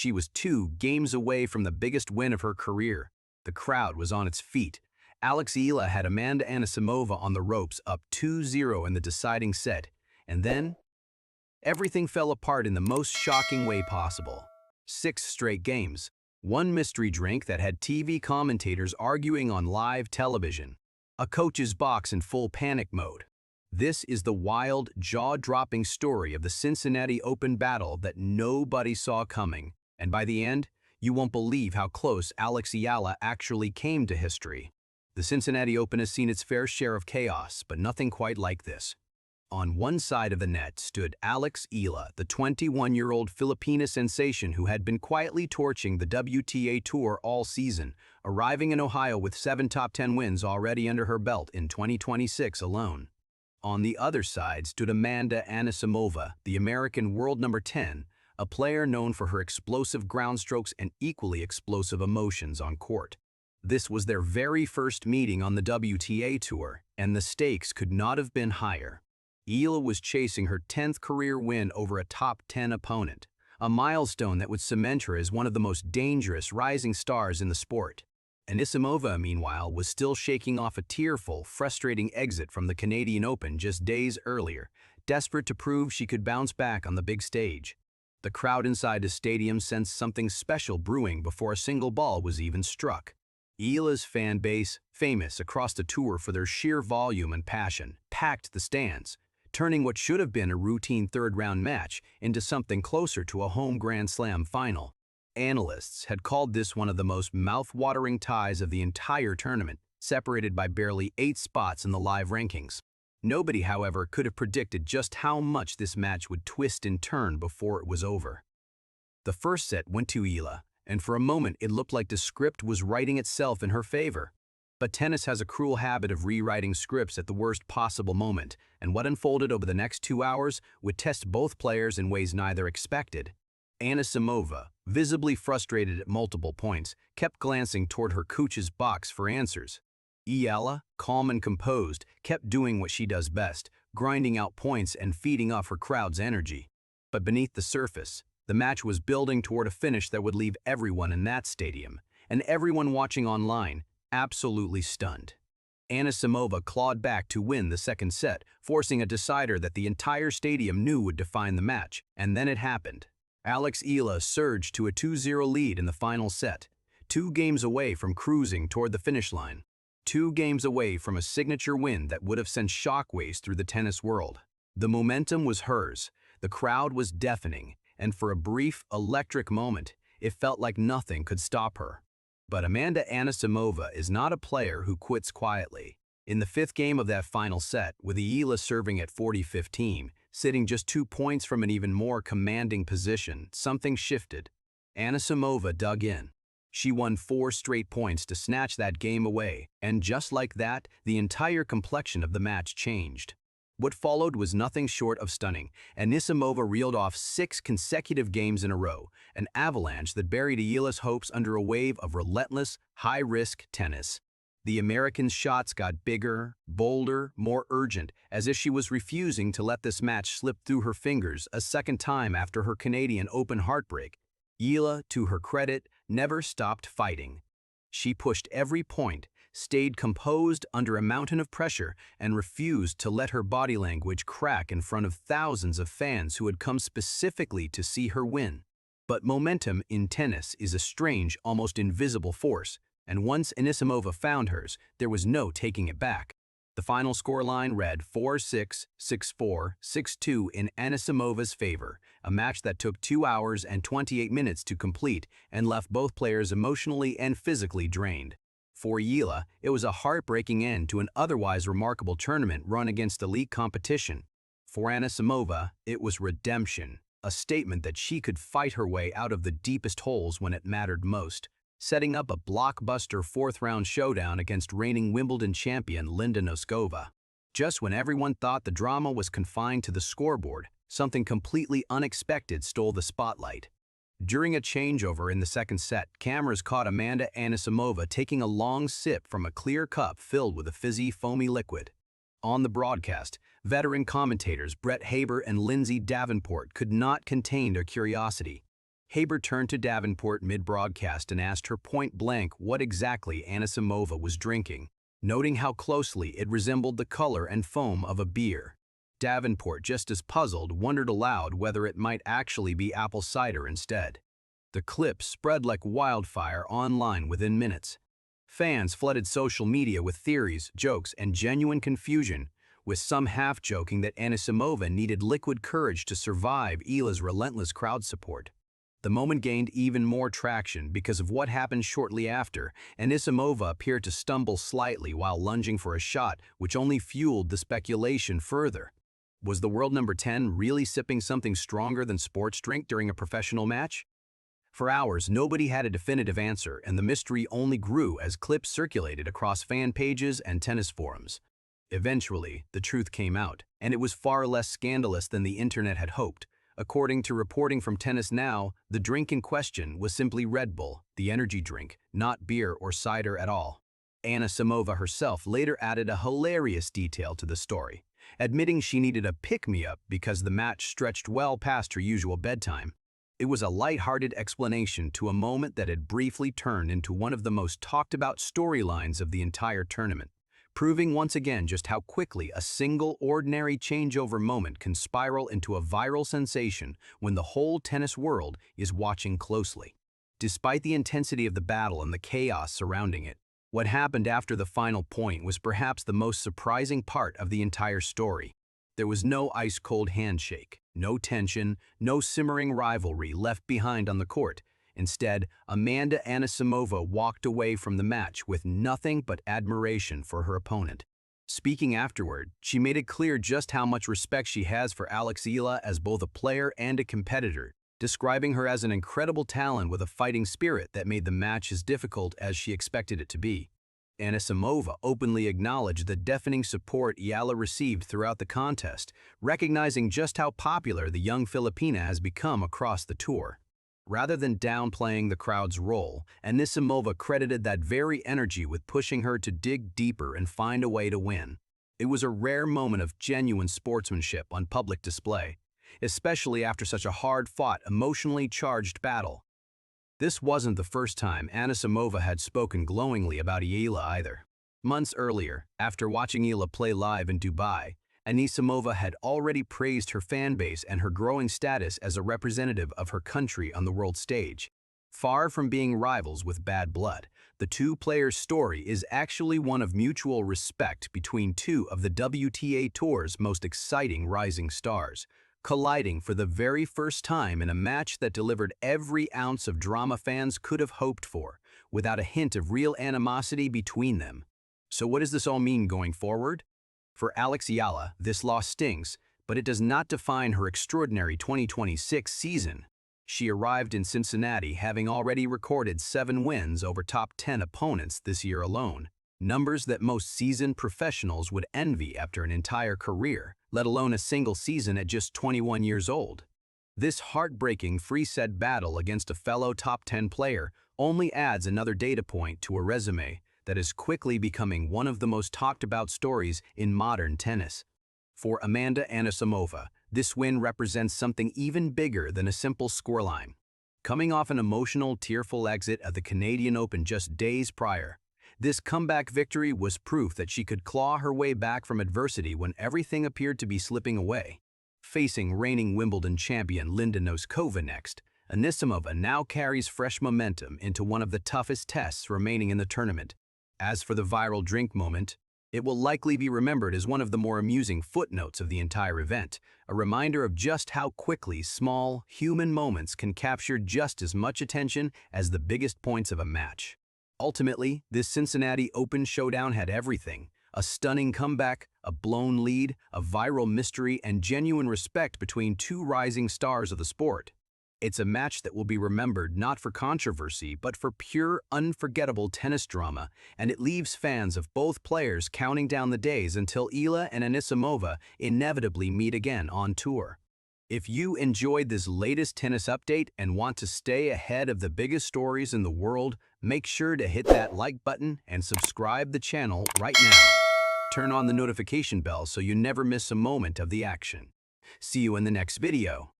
She was 2 games away from the biggest win of her career. The crowd was on its feet. Eala had Amanda Anisimova on the ropes, up 2-0 in the deciding set. And then, everything fell apart in the most shocking way possible. 6 straight games. One mystery drink that had TV commentators arguing on live television. A coach's box in full panic mode. This is the wild, jaw-dropping story of the Cincinnati Open battle that nobody saw coming. And by the end, you won't believe how close Eala actually came to history. The Cincinnati Open has seen its fair share of chaos, but nothing quite like this. On one side of the net stood Eala, the 21-year-old Filipina sensation who had been quietly torching the WTA Tour all season, arriving in Ohio with 7 top 10 wins already under her belt in 2026 alone. On the other side stood Amanda Anisimova, the American world number 10, a player known for her explosive ground strokes and equally explosive emotions on court. This was their very first meeting on the WTA Tour, and the stakes could not have been higher. Eala was chasing her 10th career win over a top 10 opponent, a milestone that would cement her as one of the most dangerous rising stars in the sport. Anisimova, meanwhile, was still shaking off a tearful, frustrating exit from the Canadian Open just days earlier, desperate to prove she could bounce back on the big stage. The crowd inside the stadium sensed something special brewing before a single ball was even struck. Eala's fan base, famous across the tour for their sheer volume and passion, packed the stands, turning what should have been a routine third-round match into something closer to a home Grand Slam final. Analysts had called this one of the most mouth-watering ties of the entire tournament, separated by barely 8 spots in the live rankings. Nobody, however, could have predicted just how much this match would twist and turn before it was over. The first set went to Eala, and for a moment it looked like the script was writing itself in her favor. But tennis has a cruel habit of rewriting scripts at the worst possible moment, and what unfolded over the next 2 hours would test both players in ways neither expected. Anisimova, visibly frustrated at multiple points, kept glancing toward her coach's box for answers. Eala, calm and composed, kept doing what she does best, grinding out points and feeding off her crowd's energy. But beneath the surface, the match was building toward a finish that would leave everyone in that stadium, and everyone watching online, absolutely stunned. Anisimova clawed back to win the second set, forcing a decider that the entire stadium knew would define the match, and then it happened. Eala surged to a 2-0 lead in the final set, 2 games away from cruising toward the finish line, 2 games away from a signature win that would have sent shockwaves through the tennis world. The momentum was hers, the crowd was deafening, and for a brief, electric moment, it felt like nothing could stop her. But Amanda Anisimova is not a player who quits quietly. In the 5th game of that final set, with Eala serving at 40-15, sitting just 2 points from an even more commanding position, something shifted. Anisimova dug in. She won 4 straight points to snatch that game away, and just like that, the entire complexion of the match changed. What followed was nothing short of stunning. Anisimova reeled off 6 consecutive games in a row, an avalanche that buried Eala's hopes under a wave of relentless, high-risk tennis. The American's shots got bigger, bolder, more urgent, as if she was refusing to let this match slip through her fingers a second time after her Canadian Open heartbreak. Eala, to her credit, never stopped fighting. She pushed every point, stayed composed under a mountain of pressure, and refused to let her body language crack in front of thousands of fans who had come specifically to see her win. But momentum in tennis is a strange, almost invisible force, and once Anisimova found hers, there was no taking it back. The final scoreline read 4-6, 6-4, 6-2 in Anisimova's favor, a match that took 2 hours and 28 minutes to complete and left both players emotionally and physically drained. For Eala, it was a heartbreaking end to an otherwise remarkable tournament run against elite competition. For Anisimova, it was redemption, a statement that she could fight her way out of the deepest holes when it mattered most, setting up a blockbuster 4th-round showdown against reigning Wimbledon champion Linda Noskova. Just when everyone thought the drama was confined to the scoreboard, something completely unexpected stole the spotlight. During a changeover in the second set, cameras caught Amanda Anisimova taking a long sip from a clear cup filled with a fizzy, foamy liquid. On the broadcast, veteran commentators Brett Haber and Lindsay Davenport could not contain their curiosity. Haber turned to Davenport mid-broadcast and asked her point-blank what exactly Anisimova was drinking, noting how closely it resembled the color and foam of a beer. Davenport, just as puzzled, wondered aloud whether it might actually be apple cider instead. The clip spread like wildfire online within minutes. Fans flooded social media with theories, jokes, and genuine confusion, with some half-joking that Anisimova needed liquid courage to survive Eala's relentless crowd support. The moment gained even more traction because of what happened shortly after. Anisimova appeared to stumble slightly while lunging for a shot, which only fueled the speculation further. Was the world number 10 really sipping something stronger than sports drink during a professional match? For hours, nobody had a definitive answer, and the mystery only grew as clips circulated across fan pages and tennis forums. Eventually, the truth came out, and it was far less scandalous than the internet had hoped. According to reporting from Tennis Now, the drink in question was simply Red Bull, the energy drink, not beer or cider at all. Anisimova herself later added a hilarious detail to the story, admitting she needed a pick-me-up because the match stretched well past her usual bedtime. It was a light-hearted explanation to a moment that had briefly turned into one of the most talked-about storylines of the entire tournament, proving once again just how quickly a single ordinary changeover moment can spiral into a viral sensation when the whole tennis world is watching closely. Despite the intensity of the battle and the chaos surrounding it, what happened after the final point was perhaps the most surprising part of the entire story. There was no ice-cold handshake, no tension, no simmering rivalry left behind on the court. Instead, Amanda Anisimova walked away from the match with nothing but admiration for her opponent. Speaking afterward, she made it clear just how much respect she has for Eala as both a player and a competitor, describing her as an incredible talent with a fighting spirit that made the match as difficult as she expected it to be. Anisimova openly acknowledged the deafening support Eala received throughout the contest, recognizing just how popular the young Filipina has become across the tour. Rather than downplaying the crowd's role, Anisimova credited that very energy with pushing her to dig deeper and find a way to win. It was a rare moment of genuine sportsmanship on public display, especially after such a hard-fought, emotionally charged battle. This wasn't the first time Anisimova had spoken glowingly about Eala either. Months earlier, after watching Eala play live in Dubai, Anisimova had already praised her fan base and her growing status as a representative of her country on the world stage. Far from being rivals with bad blood, the two players' story is actually one of mutual respect between two of the WTA Tour's most exciting rising stars, colliding for the very first time in a match that delivered every ounce of drama fans could have hoped for, without a hint of real animosity between them. So what does this all mean going forward? For Eala, this loss stings, but it does not define her extraordinary 2026 season. She arrived in Cincinnati having already recorded 7 wins over top 10 opponents this year alone, numbers that most seasoned professionals would envy after an entire career, let alone a single season at just 21 years old. This heartbreaking free-set battle against a fellow top 10 player only adds another data point to a resume that is quickly becoming one of the most talked-about stories in modern tennis. For Amanda Anisimova, this win represents something even bigger than a simple scoreline. Coming off an emotional, tearful exit at the Canadian Open just days prior, this comeback victory was proof that she could claw her way back from adversity when everything appeared to be slipping away. Facing reigning Wimbledon champion Linda Noskova next, Anisimova now carries fresh momentum into one of the toughest tests remaining in the tournament. As for the viral drink moment, it will likely be remembered as one of the more amusing footnotes of the entire event, a reminder of just how quickly small, human moments can capture just as much attention as the biggest points of a match. Ultimately, this Cincinnati Open showdown had everything: a stunning comeback, a blown lead, a viral mystery, and genuine respect between two rising stars of the sport. It's a match that will be remembered not for controversy, but for pure, unforgettable tennis drama, and it leaves fans of both players counting down the days until Eala and Anisimova inevitably meet again on tour. If you enjoyed this latest tennis update and want to stay ahead of the biggest stories in the world, make sure to hit that like button and subscribe the channel right now. Turn on the notification bell so you never miss a moment of the action. See you in the next video.